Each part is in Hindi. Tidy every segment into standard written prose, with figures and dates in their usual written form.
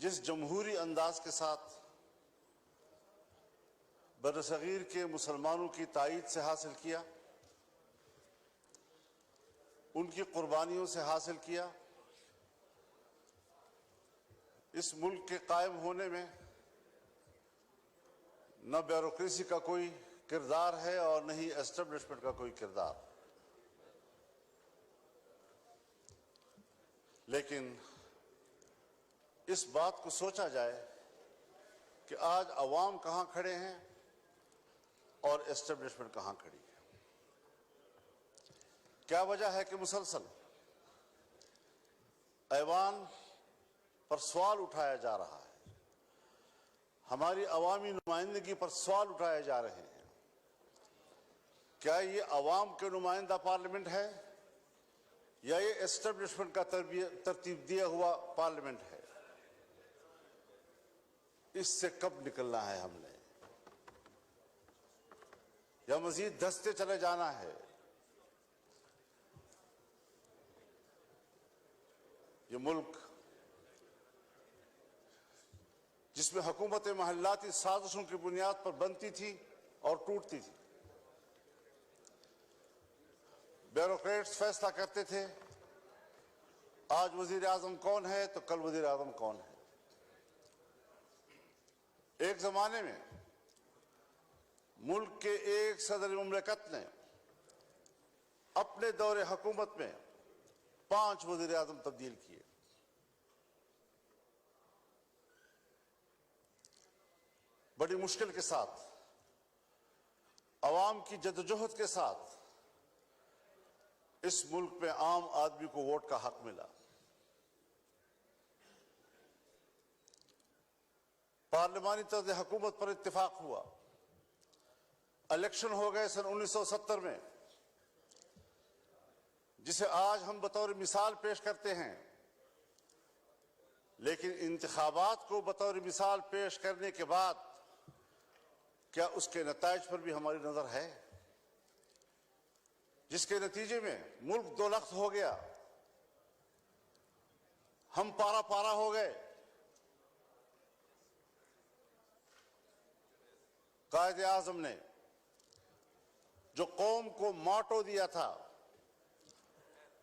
जिस जमहूरी अंदाज के साथ बरसगीर के मुसलमानों की ताईद से हासिल किया, उनकी कुर्बानियों से हासिल किया, इस मुल्क के कायम होने में न ब्यूरोक्रेसी का कोई किरदार है और न ही एस्टेब्लिशमेंट का कोई किरदार। लेकिन इस बात को सोचा जाए कि आज अवाम कहां खड़े हैं और एस्टेब्लिशमेंट कहां खड़ी है। क्या वजह है कि मुसलसल ऐवान पर सवाल उठाया जा रहा है, हमारी अवामी नुमाइंदगी पर सवाल उठाए जा रहे हैं। क्या ये अवाम के नुमाइंदा पार्लियामेंट है या ये एस्टेब्लिशमेंट का तरतीब दिया हुआ पार्लियामेंट है? इससे कब निकलना है हमने, या मजीद धंसते चले जाना है? ये मुल्क जिसमें हुकूमत महल्लाती साजिशों की बुनियाद पर बनती थी और टूटती थी, ब्यूरोक्रेट्स फैसला करते थे आज वजीर आजम कौन है तो कल वजीर आजम कौन है। एक जमाने में मुल्क के एक सदर मुमलिकत ने अपने दौरे हुकूमत में 5 वजीर आजम तब्दील किए। बड़ी मुश्किल के साथ, अवाम की जद्दोजहद के साथ इस मुल्क में आम आदमी को वोट का हक मिला। पार्लिमानी तर्ज हुकूमत पर इत्तेफाक हुआ, इलेक्शन हो गए सन 1970 में, जिसे आज हम बतौर मिसाल पेश करते हैं। लेकिन इंतखाबात को बतौर मिसाल पेश करने के बाद क्या उसके नताइज पर भी हमारी नजर है, जिसके नतीजे में मुल्क दो लख्त हो गया, हम पारा पारा हो गए। कायदे आजम ने जो कौम को मोटो दिया था,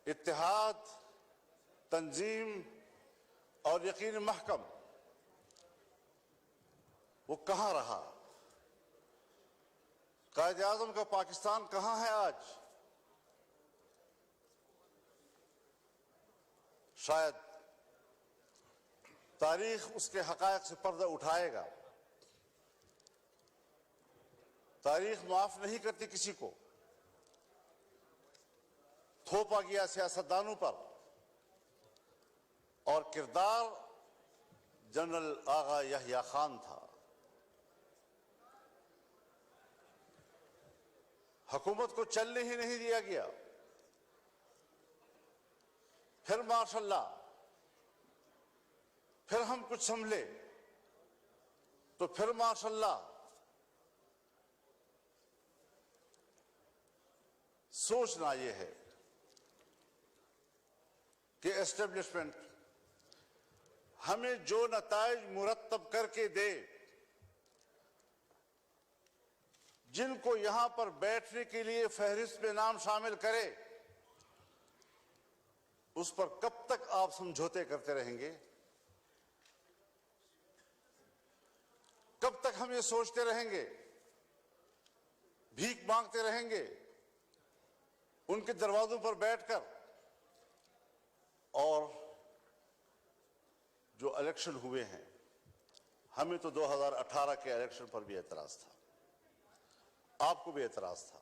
इत्तेहाद, तंजीम और यकीन महकम, वो कहां रहा? कायदे आजम का पाकिस्तान कहां है आज? शायद तारीख उसके हकायक से पर्दा उठाएगा। तारीख माफ नहीं करती किसी को। थोपा गया सियासतदानों पर और किरदार जनरल आगा यहया खान था। हुकूमत को चलने ही नहीं दिया गया। फिर माशाल्लाह, फिर हम कुछ संभले तो फिर माशाल्लाह। सोचना यह है कि एस्टेब्लिशमेंट हमें जो नताइज मुरत्तब करके दे, जिनको यहां पर बैठने के लिए फहरिस्त में नाम शामिल करे, उस पर कब तक आप समझौते करते रहेंगे? कब तक हम ये सोचते रहेंगे, भीख मांगते रहेंगे उनके दरवाजों पर बैठकर? और जो इलेक्शन हुए हैं, हमें तो 2018 के इलेक्शन पर भी एतराज था, आपको भी एतराज था,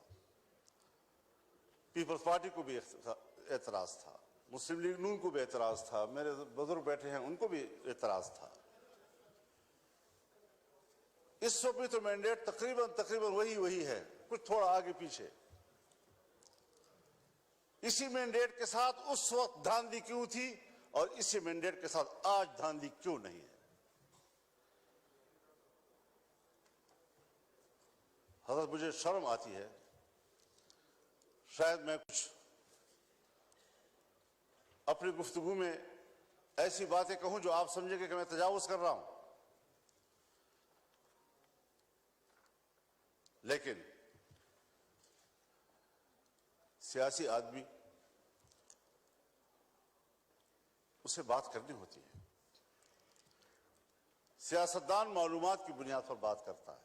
पीपल्स पार्टी को भी एतराज था, मुस्लिम लीग नून को भी एतराज था, मेरे बुजुर्ग बैठे हैं उनको भी एतराज था। इस वक्त भी तो मैंडेट तकरीबन वही है, कुछ थोड़ा आगे पीछे। इसी मैंडेट के साथ उस वक्त धांधली क्यों थी और इसी मैंडेट के साथ आज धांधली क्यों नहीं है? हज़रत, मुझे शर्म आती है, शायद मैं कुछ अपनी गुफ्तगू में ऐसी बातें कहूं जो आप समझेंगे कि मैं तजावुज कर रहा हूं, लेकिन सियासी आदमी उसे बात करनी होती है। सियासतदान मालूमात की बुनियाद पर बात करता है,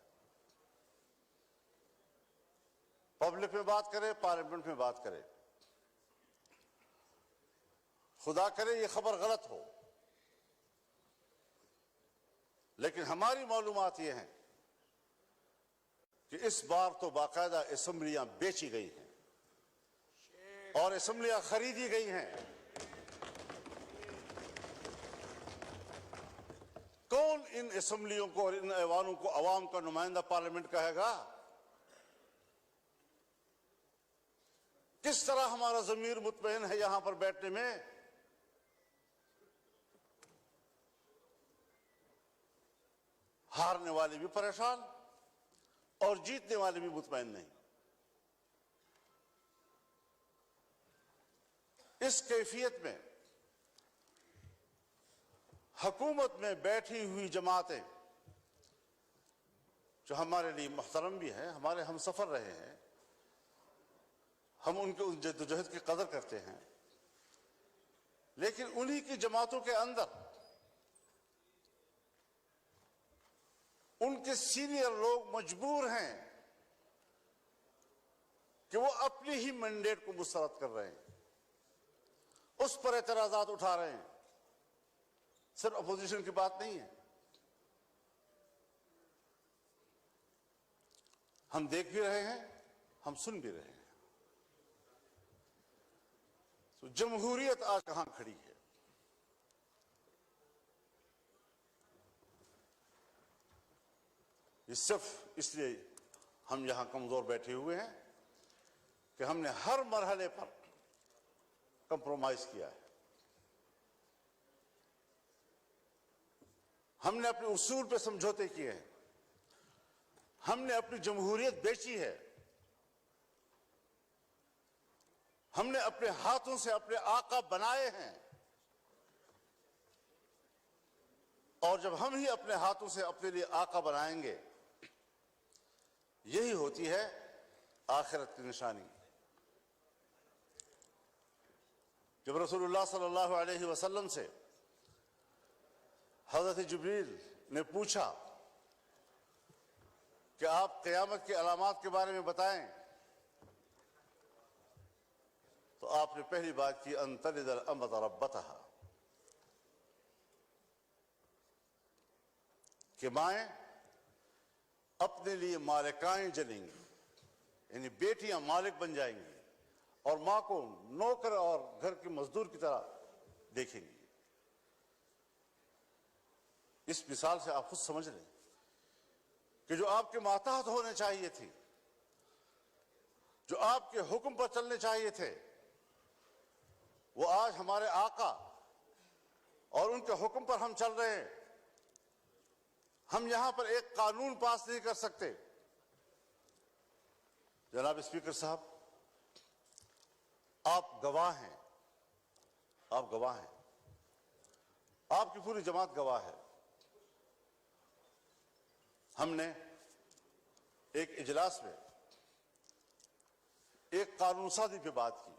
पब्लिक में बात करे, पार्लियामेंट में बात करे। खुदा करे ये खबर गलत हो, लेकिन हमारी मालूमात ये हैं कि इस बार तो बाकायदा असेंबलियां बेची गई हैं और असेंबलियां खरीदी गई हैं। कौन इन असेंबलियों को और इन ऐवानों को अवाम का नुमाइंदा पार्लियामेंट कहेगा? किस तरह हमारा ज़मीर मुतमईन है यहां पर बैठने में? हारने वाले भी परेशान और जीतने वाले भी मुतमईन नहीं। इस कैफियत में हुकूमत में बैठी हुई जमातें, जो हमारे लिए मुहतरम भी हैं, हमारे हमसफर रहे हैं, हम उनके उस जद्दोजहद की कदर करते हैं, लेकिन उन्हीं की जमातों के अंदर उनके सीनियर लोग मजबूर हैं कि वो अपनी ही मैंडेट को मुस्तरद कर रहे हैं, उस पर एतराजात उठा रहे हैं। सिर्फ अपोजिशन की बात नहीं है, हम देख भी रहे हैं, हम सुन भी रहे हैं। तो जमहूरियत आज कहां खड़ी है? ये सिर्फ इसलिए हम यहां कमजोर बैठे हुए हैं कि हमने हर मरहले पर कंप्रोमाइज किया है। हमने अपने उसूल पे समझौते किए हैं, हमने अपनी जमहूरियत बेची है, हमने अपने हाथों से अपने आका बनाए हैं, और जब हम ही अपने हाथों से अपने लिए आका बनाएंगे, यही होती है आखिरत की निशानी। जब रसूलुल्लाह सल्लल्लाहु अलैहि वसल्लम से हज़रत जिब्रील ने पूछा कि आप क़यामत की अलामात के बारे में बताएं, तो आपने पहली बात की अन तलिदल अमत रब्बतहा, कि माएं अपने लिए मालिकाएं जनेंगी, यानी बेटियां मालिक बन जाएंगी और मां को नौकर और घर के मजदूर की तरह देखेंगी। इस मिसाल से आप खुद समझ लें कि जो आपके मातहत होने चाहिए थी, जो आपके हुक्म पर चलने चाहिए थे, वो आज हमारे आका और उनके हुक्म पर हम चल रहे हैं। हम यहां पर एक कानून पास नहीं कर सकते। जनाब स्पीकर साहब, आप गवाह हैं, आप गवाह हैं, आपकी पूरी जमात गवाह है। हमने एक इजलास में एक कानून साजी पे बात की,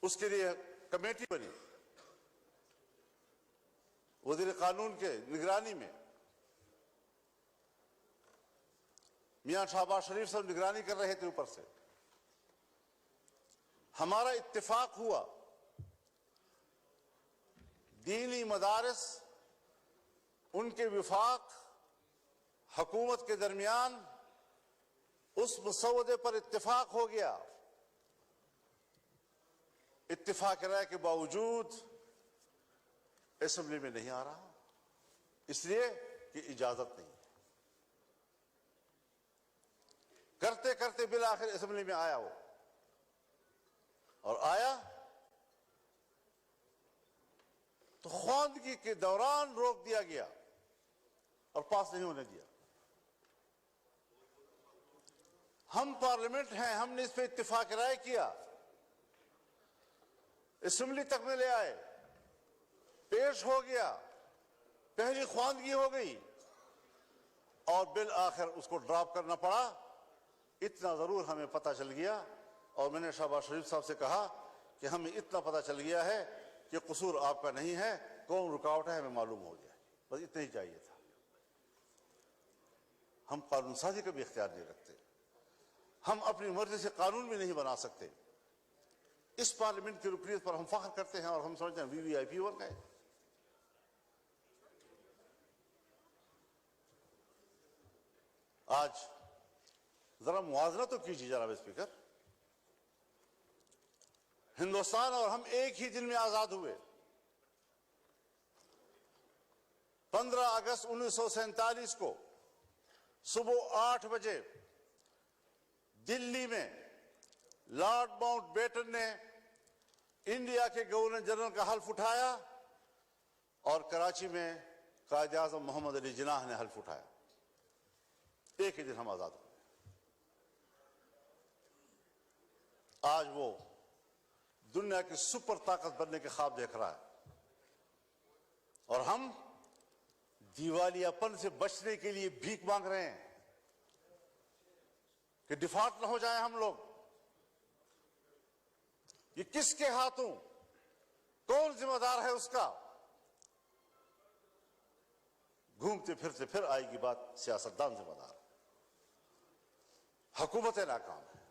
उसके लिए कमेटी बनी, वज़ीर कानून के निगरानी में मियां शहबाज शरीफ साहब निगरानी कर रहे थे ऊपर से। हमारा इत्तेफाक हुआ दीनी मदारिस, उनके विफाक हुकूमत के दरमियान उस मसौदे पर इत्तेफाक हो गया। इत्तेफाक राय के बावजूद असेंबली में नहीं आ रहा, इसलिए कि इजाजत नहीं। करते करते बिल आखिर असेंबली में आया वो, और आया तो ख्वांदगी के दौरान रोक दिया गया और पास नहीं होने दिया। हम पार्लियामेंट हैं, हमने इस पर इत्तेफाक राय किया, असेंबली तक में ले आए, पेश हो गया, पहली ख्वानगी हो गई और बिल आखिर उसको ड्रॉप करना पड़ा। इतना जरूर हमें पता चल गया और मैंने शहबाज शरीफ साहब से कहा कि हमें इतना पता चल गया है कि कसूर आपका नहीं है, कौन रुकावट है हमें मालूम हो गया। बस इतना ही चाहिए था। हम कानून साजी का भी इख्तियार नहीं रखते, हम अपनी मर्जी से कानून भी नहीं बना सकते। इस पार्लियामेंट की रुकनीत पर हम फख्र करते हैं और हम समझते हैं वीवीआईपी वर्ग है। आज जरा मुआवजा तो कीजिए जनाब स्पीकर, हिंदुस्तान और हम एक ही दिन में आजाद हुए। 15 अगस्त 1947 को सुबह 8 बजे दिल्ली में लॉर्ड माउंटबेटन ने इंडिया के गवर्नर जनरल का हल्फ उठाया और कराची में कायद आज़म मोहम्मद अली जिन्नाह ने हल्फ उठाया। एक ही दिन हम आजाद हुए। आज वो दुनिया की सुपर ताकत बनने के ख्वाब देख रहा है और हम दिवालियापन से बचने के लिए भीख मांग रहे हैं कि डिफॉल्ट न हो जाए हम लोग। ये किसके हाथों, कौन जिम्मेदार है उसका? घूमते फिरते फिर आएगी बात सियासतदान जिम्मेदार, हुकूमत नाकाम है।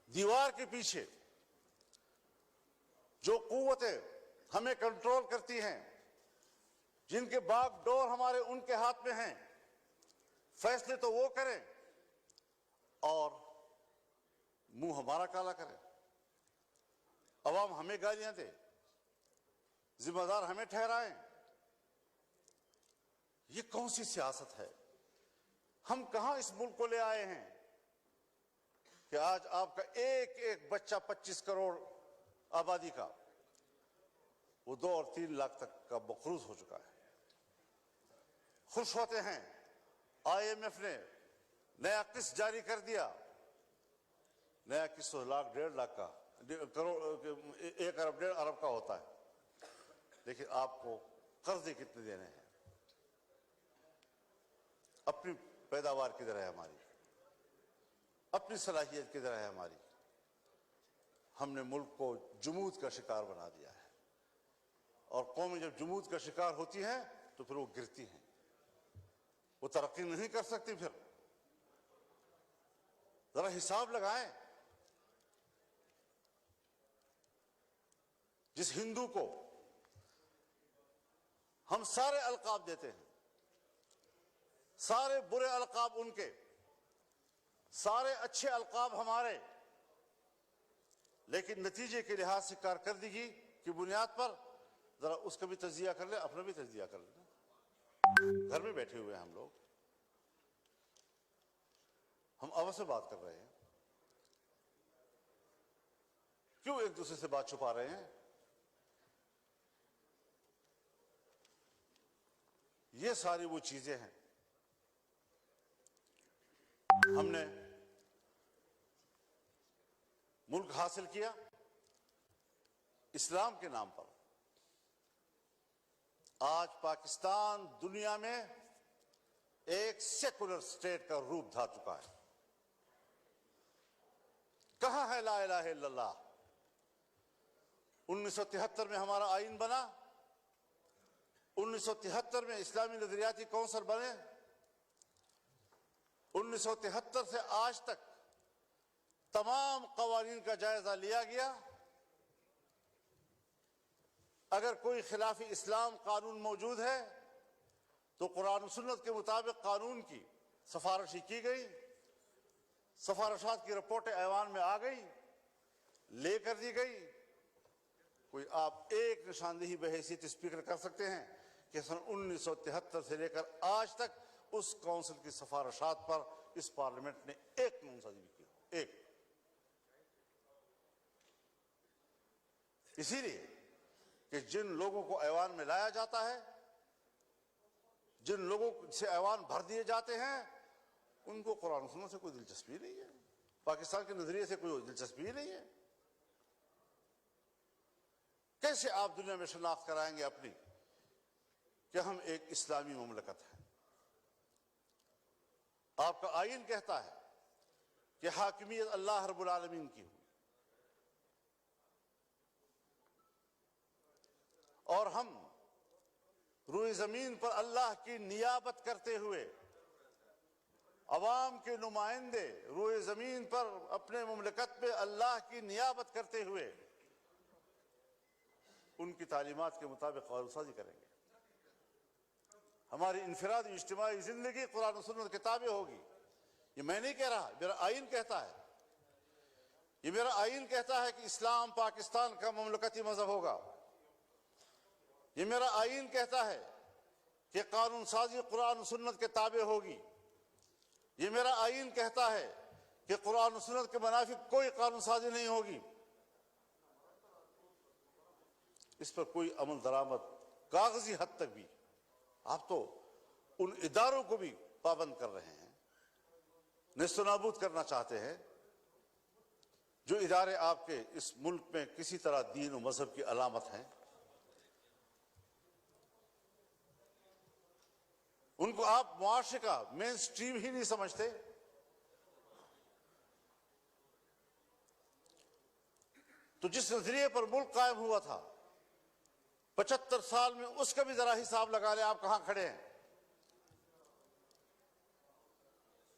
दीवार के पीछे जो कुव्वतें हमें कंट्रोल करती हैं, जिनके बागडोर हमारे उनके हाथ में हैं, फैसले तो वो करें और मुंह हमारा काला करें। अवाम हमें गालियां दे, जिम्मेदार हमें ठहराएं। ये कौन सी सियासत है? हम कहां इस मुल्क को ले आए हैं कि आज आपका एक एक बच्चा 25 करोड़ आबादी का वो 2 और 3 लाख तक का मकरूज हो चुका है। खुश होते हैं IMF ने नया किस्त जारी कर दिया, नया किस्त 1 लाख 1.5 लाख का करोड़ 1 अरब 1.5 अरब का होता है, लेकिन आपको कर्जे कितने देने हैं? अपनी पैदावार किधर है हमारी, अपनी सलाहियत किधर है हमारी? हमने मुल्क को जुमूद का शिकार बना दिया है और कौमें जब जुमूद का शिकार होती हैं तो फिर वो गिरती हैं, वो तरक्की नहीं कर सकती। फिर जरा हिसाब लगाएं। जिस हिंदू को हम सारे अलकाब देते हैं, सारे बुरे अलकाब उनके, सारे अच्छे अलकाब हमारे, लेकिन नतीजे के लिहाज से कारकर्दगी की बुनियाद पर जरा उसका भी तजिया कर ले, अपना भी तजिया कर ले। घर में बैठे हुए हैं हम लोग, हम आपस में बात कर रहे हैं, क्यों एक दूसरे से बात छुपा रहे हैं? ये सारी वो चीजें हैं। हमने मुल्क हासिल किया इस्लाम के नाम पर। आज पाकिस्तान दुनिया में एक सेकुलर स्टेट का रूप धा चुका है। कहां है ला इलाहा इल्लल्लाह? 1973 में हमारा आईन बना, 1973 में इस्लामी नजरियाती कौंसिल बने, 1973 से आज तक तमाम कवानीन का जायजा लिया गया। अगर कोई खिलाफी इस्लाम कानून मौजूद है तो कुरान सुन्नत के मुताबिक कानून की सिफारिश की गई, सिफारिशात की रिपोर्टें ऐवान में आ गई, लेकर दी गई। कोई आप एक निशानदेही बहैसियत स्पीकर कर सकते हैं कि सन 1973 से लेकर आज तक उस काउंसिल की सिफारिशात पर इस पार्लियामेंट ने एक कानून भी किया? एक। इसीलिए कि जिन लोगों को ऐवान में लाया जाता है, जिन लोगों से ऐवान भर दिए जाते हैं, उनको कुरान सुन्नत से कोई दिलचस्पी नहीं है। पाकिस्तान के नजरिए से कोई दिलचस्पी ही नहीं है। कैसे आप दुनिया में शनाख्त कराएंगे अपनी कि हम एक इस्लामी मुमलकत है? आपका आईन कहता है कि हाकिमियत अल्लाह रब्बुल आलमीन की हुई, और हम रूए जमीन पर अल्लाह की नियाबत करते हुए अवाम के नुमाइंदे रूए जमीन पर अपने मुमलकत में अल्लाह की नियाबत करते हुए उनकी तालीमात के मुताबिक कानून साजी करेंगे। हमारी इनफरादी इज्तिमाई जिंदगी कुरान और सुन्नत किताबें होगी। ये मैं नहीं कह रहा, मेरा आईन कहता है। ये मेरा आईन कहता है कि इस्लाम पाकिस्तान का मुमलकती मजहब होगा। ये मेरा आईन कहता है कि कानून साजी कुरान और सुन्नत के ताबे होगी। ये मेरा आईन कहता है कि कुरान और सुन्नत के मुनाफिक कोई कानून साजी नहीं होगी। इस पर कोई अमल दरामद कागजी हद तक भी आप तो उन इदारों को भी पाबंद कर रहे हैं, नेस्तनाबूद करना चाहते हैं जो इदारे आपके इस मुल्क में किसी तरह दीन और मजहब की अलामत हैं। उनको आप मुआशरे का मेन स्ट्रीम ही नहीं समझते। तो जिस नजरिए पर मुल्क कायम हुआ था 75 साल में, उसका भी जरा हिसाब लगा ले आप कहां खड़े हैं।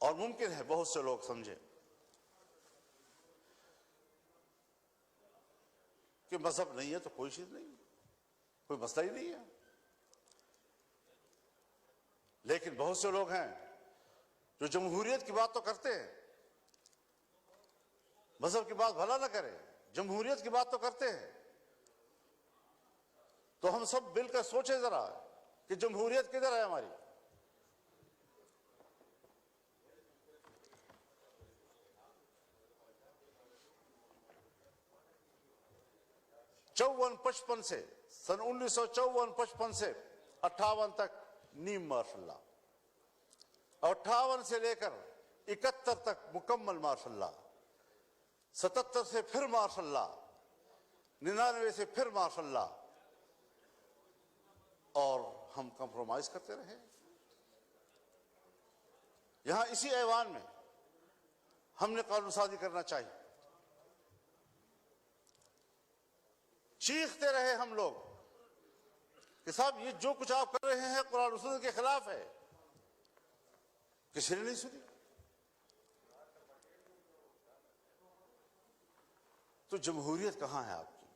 और मुमकिन है बहुत से लोग समझे कि मजहब नहीं है तो कोई चीज नहीं, कोई मसला ही नहीं है। लेकिन बहुत से लोग हैं जो जमहूरियत की बात तो करते हैं, मजहब की बात भला ना करें, जमहूरियत की बात तो करते हैं। तो हम सब मिलकर सोचे जरा कि जमहूरियत किधर है हमारी। चौवन 55 से सन 1954-55 से 58 तक नीम मार्शल लॉ, 58 से लेकर 71 तक मुकम्मल मार्शल लॉ, 77 से फिर मार्शल लॉ, 99 से फिर मार्शल लॉ, और हम कंप्रोमाइज करते रहे। यहां इसी ऐवान में हमने कानून साजी करना चाहिए। चीखते रहे हम लोग कि साहब ये जो कुछ आप कर रहे हैं कुरान और सुन्नत के खिलाफ है। किसी ने नहीं सुनी। तो जमहूरियत कहां है आपकी?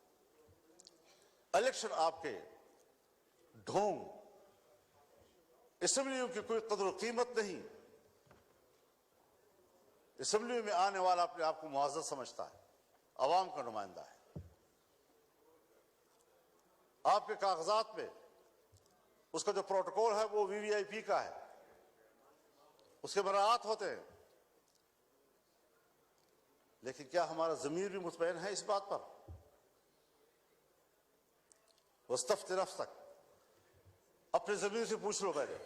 इलेक्शन आपके ढोंग, असेंबलियों की कोई कदर कीमत नहीं। असेंबली में आने वाला अपने आप को मुआज़्ज़ज़ समझता है, अवाम का नुमाइंदा है। आपके कागजात में उसका जो प्रोटोकॉल है वो वीवीआईपी का है, उसके मराआत होते हैं। लेकिन क्या हमारा ज़मीर भी मुतमईन है इस बात पर? वस्तफ्ति नफ्सक, अपने ज़मीर से पूछ लो पहले,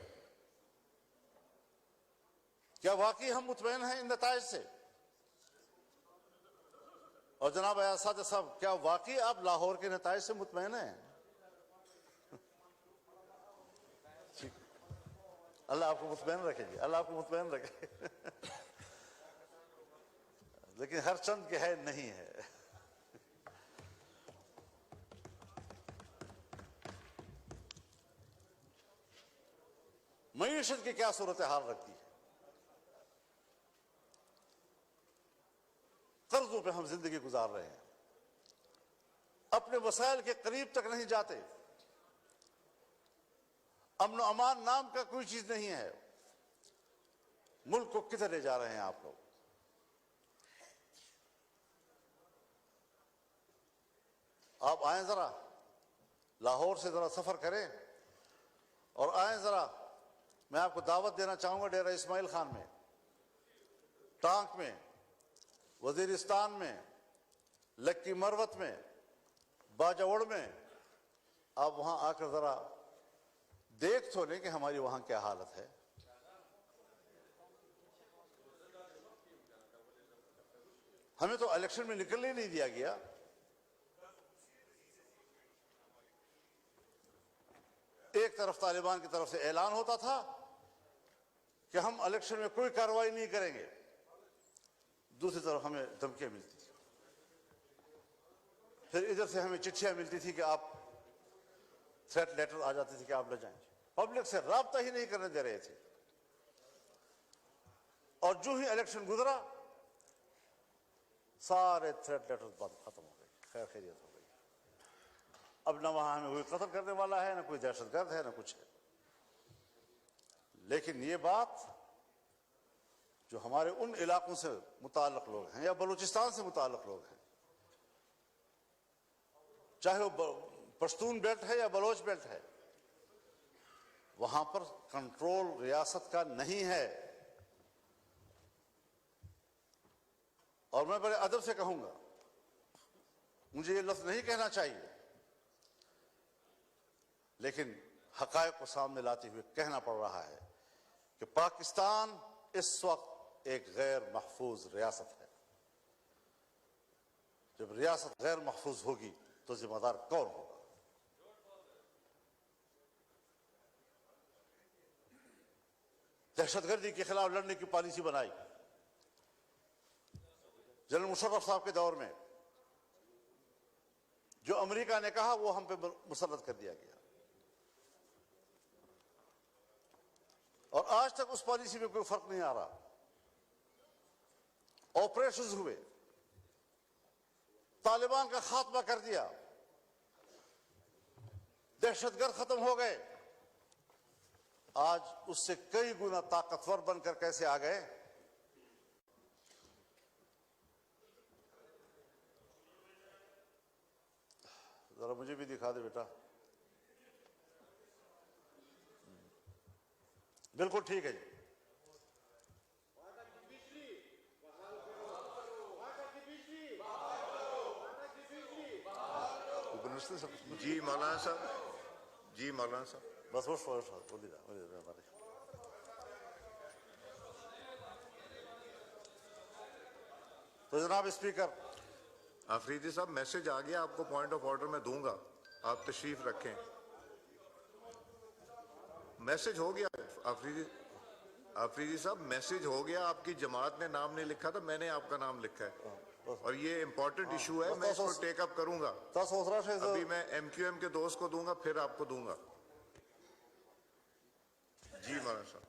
क्या वाकई हम मुतमईन हैं इन नताइज से? और जनाब अयाज़ साहब, क्या वाकई आप लाहौर के नताइज से मुतमईन हैं? अल्लाह आपको मुतमईन रखे जी, अल्लाह आपको मुतमईन रखे। लेकिन हर चंद के है नहीं है। मईशत की क्या सूरत हाल रखती है? कर्जों पे हम जिंदगी गुजार रहे हैं, अपने वसाइल के करीब तक नहीं जाते। अमन अमान नाम का कोई चीज नहीं है। मुल्क को किधर ले जा रहे हैं आप लोग? आप आए जरा, लाहौर से जरा सफर करें और आए जरा। मैं आपको दावत देना चाहूंगा डेरा इस्माइल खान में, टांक में, वजीरिस्तान में, लक्की मरवत में, बाजावड़ में। आप वहां आकर जरा देख तो लें कि हमारी वहां क्या हालत है। हमें तो इलेक्शन में निकलने ही नहीं दिया गया। एक तरफ तालिबान की तरफ से ऐलान होता था कि हम इलेक्शन में कोई कार्रवाई नहीं करेंगे, दूसरी तरफ हमें धमकियां मिलती थी। फिर इधर से हमें चिट्ठियां मिलती थी कि आप, थ्रेट लेटर आ जाती थी कि आप न जाएं। पब्लिक से राब्ता ही नहीं करने दे रहे थे। और जो ही इलेक्शन गुजरा, सारे थ्रेट लेटर बंद, खत्म हो गए, खैर खैरियत हो गई। अब ना वहां हमें कोई कत्ल करने वाला है, ना कोई दहशतगर्द है, ना कुछ है। लेकिन ये बात जो हमारे उन इलाकों से मुताल्लिक लोग हैं या बलूचिस्तान से मुताल्लिक लोग हैं, चाहे वो पश्तून बेल्ट है या बलोच बेल्ट है, वहां पर कंट्रोल रियासत का नहीं है। और मैं बड़े अदब से कहूंगा, मुझे ये लफ्ज नहीं कहना चाहिए, लेकिन हकायक को सामने लाते हुए कहना पड़ रहा है कि पाकिस्तान इस वक्त एक गैर महफूज रियासत है। जब रियासत गैर महफूज होगी तो जिम्मेदार कौन होगा? दहशतगर्दी के खिलाफ लड़ने की पॉलिसी बनाई जनरल मुशर्रफ साहब के दौर में। जो अमेरिका ने कहा वो हम पे मुसल्लत कर दिया गया, और आज तक उस पॉलिसी में कोई फर्क नहीं आ रहा। ऑपरेशंस हुए, तालिबान का खात्मा कर दिया, दहशतगर्द खत्म हो गए। आज उससे कई गुना ताकतवर बनकर कैसे आ गए? जरा मुझे भी दिखा दे बेटा। बिल्कुल ठीक है जी। जी मौलाना साहब, जी मौलाना साहब, बस वो बोलिए हमारे। तो जनाब स्पीकर, आफरीदी साहब मैसेज आ गया, आपको पॉइंट ऑफ ऑर्डर में दूंगा, आप तशरीफ रखें। मैसेज हो गया आफरीदी साहब, मैसेज हो गया। आपकी जमात ने नाम नहीं लिखा था, मैंने आपका नाम लिखा है, और ये इंपॉर्टेंट इशू है। मैं इसको टेकअप करूंगा। अभी मैं MQM के दोस्त को दूंगा, फिर आपको दूंगा। जी मौलाना साहब।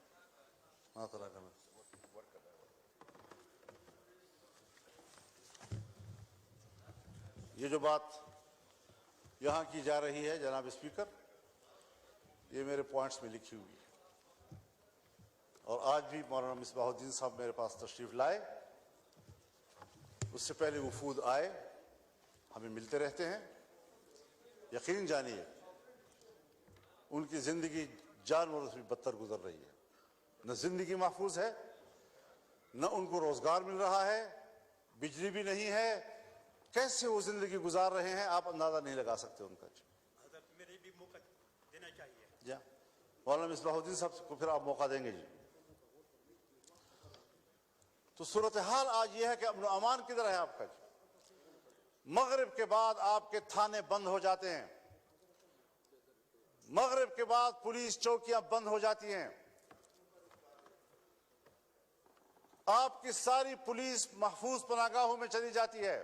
ये जो बात यहां की जा रही है जनाब स्पीकर, ये मेरे पॉइंट्स में लिखी हुई है। और आज भी मौलाना मिसबाहुद्दीन साहब मेरे पास तशरीफ लाए, उससे पहले वफूद आए, हमें मिलते रहते हैं। यकीन जानिए उनकी जिंदगी जानवरों से भी बदतर गुजर रही है। न जिंदगी महफूज है, न उनको रोजगार मिल रहा है, बिजली भी नहीं है। कैसे वो जिंदगी गुजार रहे हैं आप अंदाजा नहीं लगा सकते उनका। मेरे भी मौका देना चाहिए। जी मौलाना मिसबाहुद्दीन साहब को फिर आप मौका देंगे जी। तो सूरत हाल आज यह है कि अमन अमान किधर है आपका? मगरिब के बाद आपके थाने बंद हो जाते हैं, मगरिब के बाद पुलिस चौकियां बंद हो जाती हैं, आपकी सारी पुलिस महफूज पनाहगाहों में चली जाती है,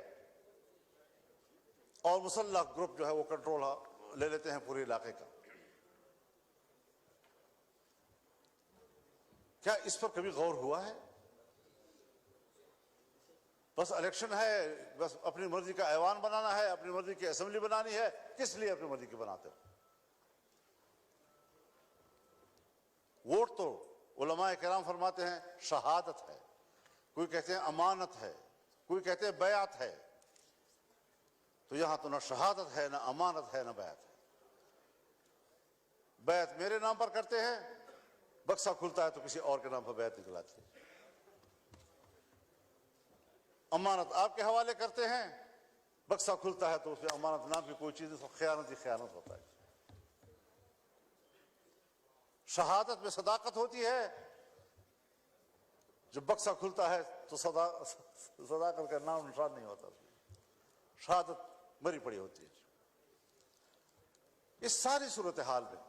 और मुसल्लह ग्रुप जो है वो कंट्रोल ले लेते हैं पूरे इलाके का। क्या इस पर कभी गौर हुआ है? बस इलेक्शन है, बस अपनी मर्जी का ऐवान बनाना है, अपनी मर्जी की असेंबली बनानी है। किस लिए अपनी मर्जी की बनाते हो? वोट तो उलमाए किराम फरमाते हैं शहादत है, कोई कहते हैं अमानत है, कोई कहते हैं बयात है। तो यहां तो ना शहादत है, ना अमानत है, ना बैत है। बैत मेरे नाम पर करते हैं, बक्सा खुलता है तो किसी और के नाम पर बैत निकलाती है। अमानत आपके हवाले करते हैं, बक्सा खुलता है तो उसमें अमानत नाम की कोई चीज, खयानत ही खयानत होता है। शहादत में सदाकत होती है, जब बक्सा खुलता है तो सदाकत का नाम निशान नहीं होता, शहादत मरी पड़ी होती है। इस सारी सूरत हाल में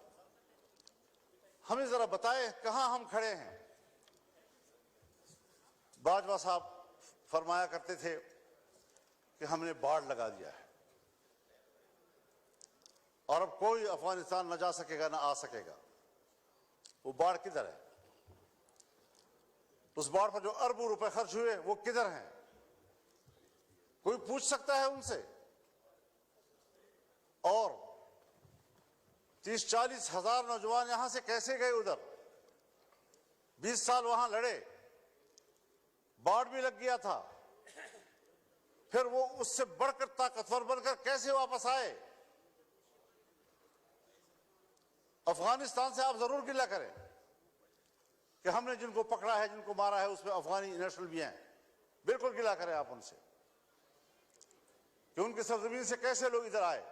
हमें जरा बताए कहां हम खड़े हैं। बाजवा साहब फरमाया करते थे कि हमने बाढ़ लगा दिया है और अब कोई अफगानिस्तान न जा सकेगा न आ सकेगा। वो बाढ़ किधर है? उस बाढ़ पर जो अरबों रुपए खर्च हुए वो किधर हैं? कोई पूछ सकता है उनसे? और 30-40 हजार नौजवान यहां से कैसे गए उधर? 20 साल वहां लड़े, बाढ़ भी लग गया था, फिर वो उससे बढ़कर ताकतवर बनकर कैसे वापस आए? अफगानिस्तान से आप जरूर गिला करें कि हमने जिनको पकड़ा है, जिनको मारा है, उसमें अफगानी नेशनल भी हैं। बिल्कुल गिला करें आप उनसे कि उनकी सरजमीन से कैसे लोग इधर आए।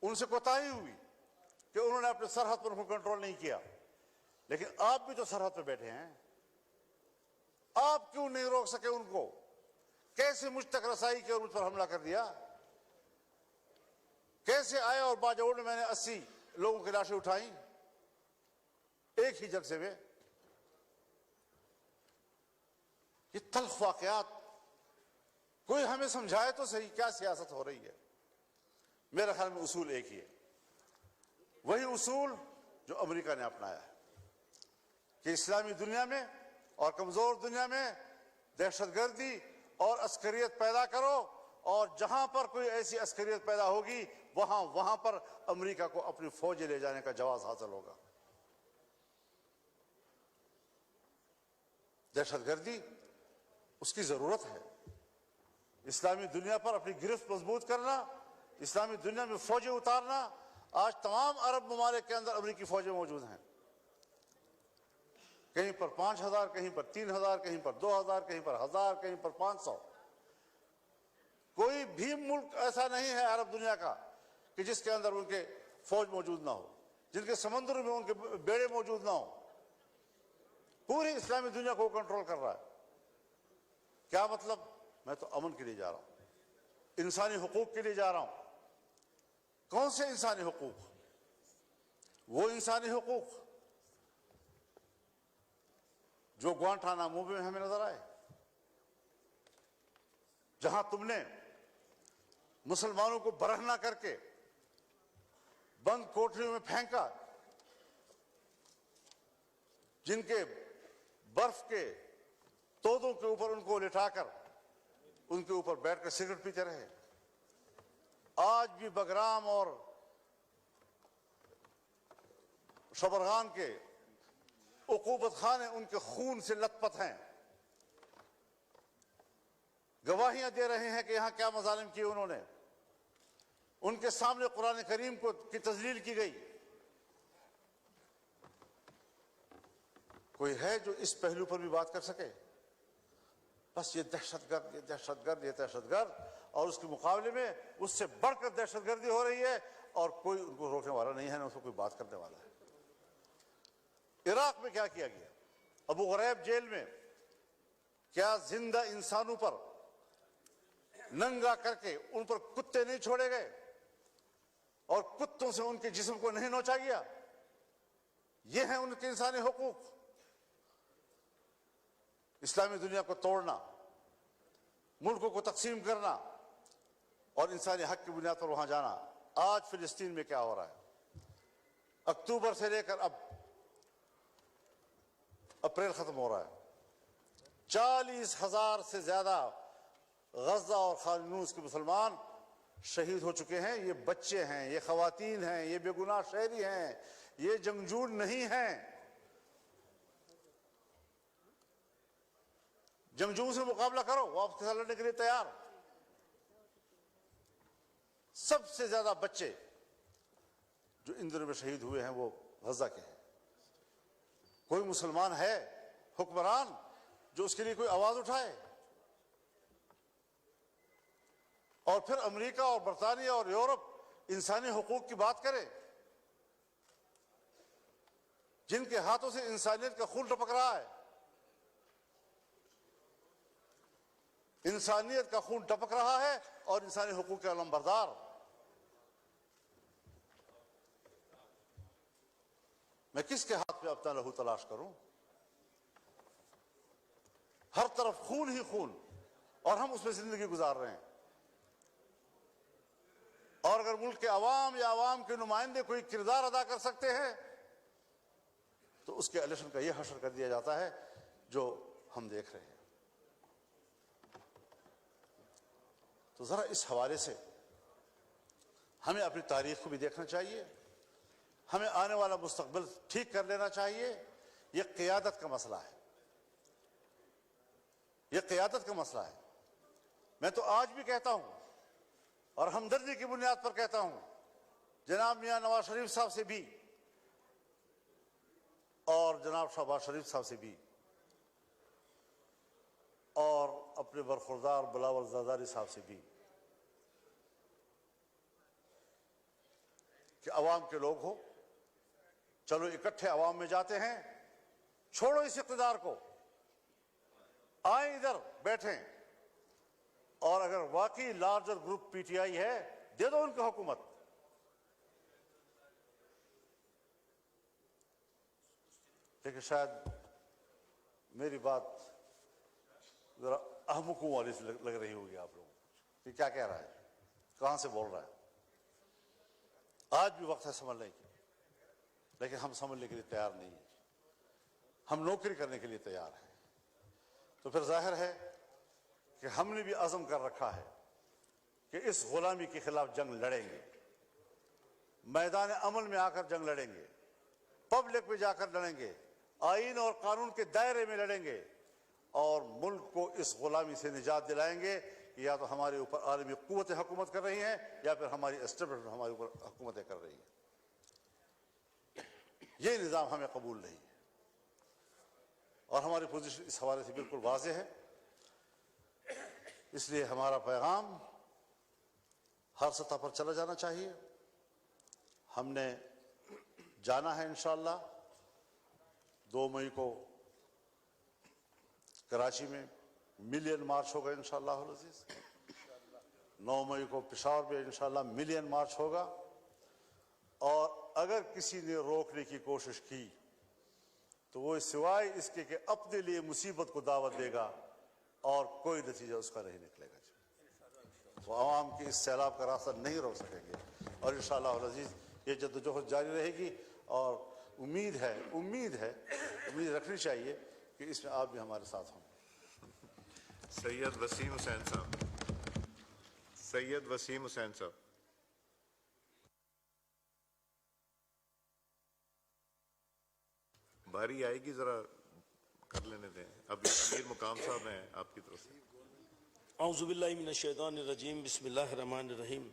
उनसे कोताही हुई कि उन्होंने अपने सरहद पर उनको कंट्रोल नहीं किया, लेकिन आप भी तो सरहद पर बैठे हैं, आप क्यों नहीं रोक सके उनको? कैसे मुझ तक रसाई की और मुझ पर हमला कर दिया? कैसे आए और बाजौड़ में मैंने 80 लोगों की लाशें उठाई एक ही जलसे में? ये तल्ख वाकयात कोई हमें समझाए तो सही, क्या सियासत हो रही है? मेरे ख्याल में उसूल एक ही है, वही उसूल जो अमेरिका ने अपनाया है कि इस्लामी दुनिया में और कमजोर दुनिया में दहशतगर्दी और अस्करियत पैदा करो, और जहां पर कोई ऐसी अस्करियत पैदा होगी वहां पर अमेरिका को अपनी फौज ले जाने का जवाब हासिल होगा। दहशतगर्दी उसकी जरूरत है। इस्लामी दुनिया पर अपनी गिरफ्त मजबूत करना, इस्लामी दुनिया में फौजें उतारना। आज तमाम अरब ममालिक के अंदर अमेरिकी फौजें मौजूद हैं, कहीं पर 5000, कहीं पर 3000, कहीं पर 2000, कहीं पर 1000, कहीं पर 500। कोई भी मुल्क ऐसा नहीं है अरब दुनिया का कि जिसके अंदर उनके फौज मौजूद ना हो, जिनके समंदर में उनके बेड़े मौजूद ना हो। पूरी इस्लामी दुनिया को कंट्रोल कर रहा है। क्या मतलब? मैं तो अमन के लिए जा रहा हूं, इंसानी हुकूक के लिए जा रहा हूं। कौन से इंसानी हुकूक? वो इंसानी हुकूक जो ग्वांटानामो में हमें नजर आए, जहां तुमने मुसलमानों को बरहना करके बंद कोठरियों में फेंका, जिनके बर्फ के तोदों के ऊपर उनको लिटाकर उनके ऊपर बैठकर सिगरेट पीते रहे। आज भी बगराम और शबरगान के उकूबत खाने उनके खून से लथपथ हैं। गवाहियां दे रहे हैं कि यहां क्या मजालिम किए उन्होंने। उनके सामने कुरान करीम की तजलील की गई। कोई है जो इस पहलू पर भी बात कर सके? बस ये दहशतगर्द, ये दहशतगर्द, ये दहशतगर्द, और उसके मुकाबले में उससे बढ़कर दहशतगर्दी हो रही है और कोई उनको रोकने वाला नहीं है, ना उसको कोई बात करने वाला है। इराक में क्या किया गया? अबू गरैब जेल में क्या जिंदा इंसानों पर नंगा करके उन पर कुत्ते नहीं छोड़े गए और कुत्तों से उनके जिस्म को नहीं नोचा गया? ये हैं उनके इंसानी हुकूक। इस्लामी दुनिया को तोड़ना, मुल्कों को तकसीम करना और इंसानी हक की बुनियाद पर वहां जाना। आज फिलिस्तीन में क्या हो रहा है? अक्टूबर से लेकर अब अप्रैल खत्म हो रहा है, 40,000 से ज्यादा गजा और खान यूनिस के मुसलमान शहीद हो चुके हैं। ये बच्चे हैं, ये खवातीन हैं, ये बेगुनाह शहरी हैं, ये जंगजू नहीं हैं। जंगजू से मुकाबला करो, वो आपके साथ लड़ने के लिए तैयार। सबसे ज्यादा बच्चे जो इन दिनों में शहीद हुए हैं वो गजा के हैं। कोई मुसलमान है हुक्मरान जो उसके लिए कोई आवाज उठाए? और फिर अमेरिका और बरतानिया और यूरोप इंसानी हुकूक की बात करे, जिनके हाथों से इंसानियत का खून टपक रहा है। इंसानियत का खून टपक रहा है और इंसानी हुकूक के अलमबरदार। मैं किसके हाथ में अपना लहू तलाश करूं? हर तरफ खून ही खून और हम उसमें जिंदगी गुजार रहे हैं। और अगर मुल्क के अवाम या अवाम के नुमाइंदे कोई किरदार अदा कर सकते हैं तो उसके इलेक्शन का यह हशर कर दिया जाता है जो हम देख रहे हैं। तो जरा इस हवाले से हमें अपनी तारीख को भी देखना चाहिए, हमें आने वाला मुस्तकबिल ठीक कर लेना चाहिए। यह क़ियादत का मसला है, यह क़ियादत का मसला है। मैं तो आज भी कहता हूं और हमदर्दी की बुनियाद पर कहता हूं, जनाब मियां नवाज शरीफ साहब से भी और जनाब शहबाज शरीफ साहब से भी और अपने बरखुरदार बिलावल ज़रदारी साहब से भी कि अवाम के लोग हो, चलो इकट्ठे अवाम में जाते हैं, छोड़ो इस इक़्तिदार को, आए इधर बैठें और अगर वाकई लार्जर ग्रुप पीटीआई है दे दो उनको हुकूमत। लेकिन शायद मेरी बात जरा अहमुकों वाली से लग रही होगी आप लोगों को कि क्या कह रहा है, कहां से बोल रहा है। आज भी वक्त है समझने की, लेकिन हम समझने के लिए तैयार नहीं है, हम नौकरी करने के लिए तैयार हैं। तो फिर जाहिर है कि हमने भी अज़म कर रखा है कि इस गुलामी के खिलाफ जंग लड़ेंगे, मैदान अमल में आकर जंग लड़ेंगे, पब्लिक में जाकर लड़ेंगे, आईन और कानून के दायरे में लड़ेंगे और मुल्क को इस गुलामी से निजात दिलाएंगे। या तो हमारे ऊपर आलमी कुव्वतें हुकूमत कर रही हैं या फिर हमारी एस्टेब्लिशमेंट हमारे ऊपर हुकूमतें कर रही हैं। ये निज़ाम हमें कबूल नहीं है और हमारी पोजीशन इस हवाले से बिल्कुल वाज़ेह है। इसलिए हमारा पैगाम हर सतह पर चला जाना चाहिए। हमने जाना है इंशाअल्लाह 2 मई को कराची में मिलियन मार्च होगा इंशाअल्लाह अज़ीज़। 9 मई को पेशावर में इंशाअल्लाह मिलियन मार्च होगा और अगर किसी ने रोकने की कोशिश की तो वो सिवाय इसके कि अपने लिए मुसीबत को दावत देगा और कोई नतीजा उसका नहीं निकलेगा। वो आवाम की इस सैलाब का रास्ता नहीं रोक सकेंगे और इंशाअल्लाह अज़ीज़ ये जद्दोजहद जारी रहेगी। और उम्मीद रखनी चाहिए कि इसमें आप भी हमारे साथ हों। सैयद वसीम हुसैन साहब, सैयद वसीम हुसैन साहब। बारी आएगी, जरा कर लेने दें। अभी अमीर मुकाम साहब हैं आपकी तरफ से। औज़ुबिल्लाहि मिनश शैतानिर रजीम, बिस्मिल्लाहिर रहमानिर रहीम।